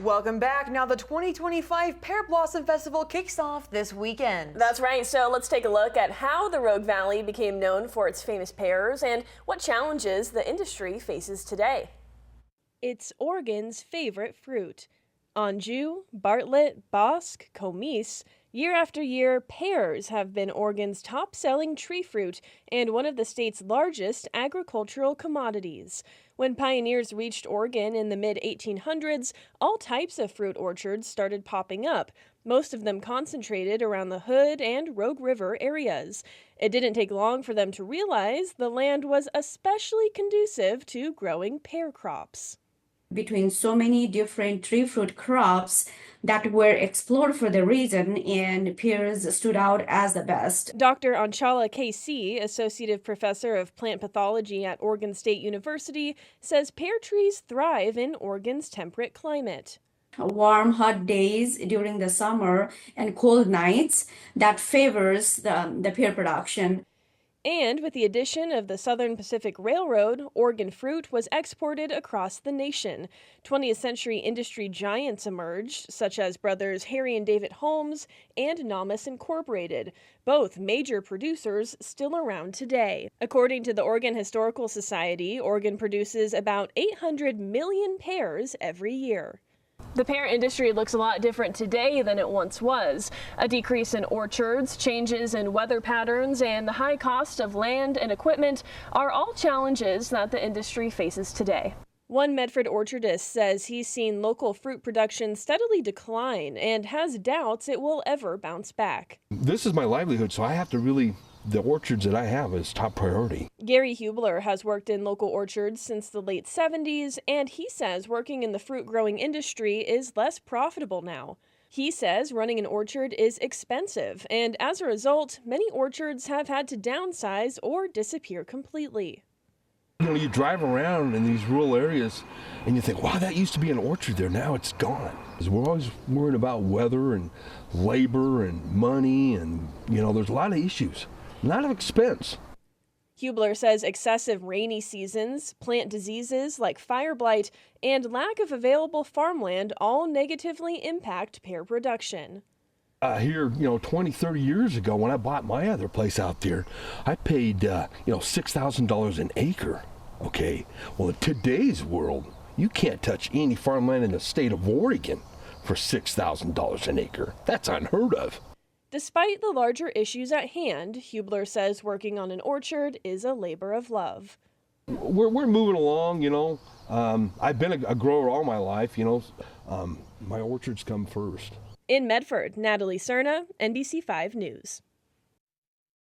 Welcome back. Now the 2025 Pear Blossom Festival kicks off this weekend. That's right. So let's take a look at how the Rogue Valley became known for its famous pears and what challenges the industry faces today. It's Oregon's favorite fruit. Anjou, Bartlett, Bosque, Comice, year after year, pears have been Oregon's top-selling tree fruit and one of the state's largest agricultural commodities. When pioneers reached Oregon in the mid-1800s, all types of fruit orchards started popping up, most of them concentrated around the Hood and Rogue River areas. It didn't take long for them to realize the land was especially conducive to growing pear crops. Between so many different tree fruit crops that were explored for the reason, and pears stood out as the best. Dr. Anchala K.C., Associate Professor of Plant Pathology at Oregon State University, says pear trees thrive in Oregon's temperate climate. Warm, hot days during the summer and cold nights that favors the pear production. And with the addition of the Southern Pacific Railroad, Oregon fruit was exported across the nation. 20th century industry giants emerged, such as brothers Harry and David Holmes and Namas Incorporated, both major producers still around today. According to the Oregon Historical Society, Oregon produces about 800 million pears every year. The pear industry looks a lot different today than it once was. A decrease in orchards, changes in weather patterns, and the high cost of land and equipment are all challenges that the industry faces today. One Medford orchardist says he's seen local fruit production steadily decline and has doubts it will ever bounce back. This is my livelihood, so I have to the orchards that I have is top priority. Gary Hubler has worked in local orchards since the late 70s, and he says working in the fruit growing industry is less profitable now. He says running an orchard is expensive, and as a result, many orchards have had to downsize or disappear completely. You know, you drive around in these rural areas and you think, wow, that used to be an orchard there, now it's gone. We're always worried about weather and labor and money, and there's a lot of issues. A lot of expense. Hubler says excessive rainy seasons, plant diseases like fire blight, and lack of available farmland all negatively impact pear production. Here, 20, 30 years ago when I bought my other place out there, I paid, $6,000 an acre. Okay, well, in today's world, you can't touch any farmland in the state of Oregon for $6,000 an acre. That's unheard of. Despite the larger issues at hand, Hubler says working on an orchard is a labor of love. We're moving along, I've been a grower all my life, my orchards come first. In Medford, Natalie Cerna, NBC5 News.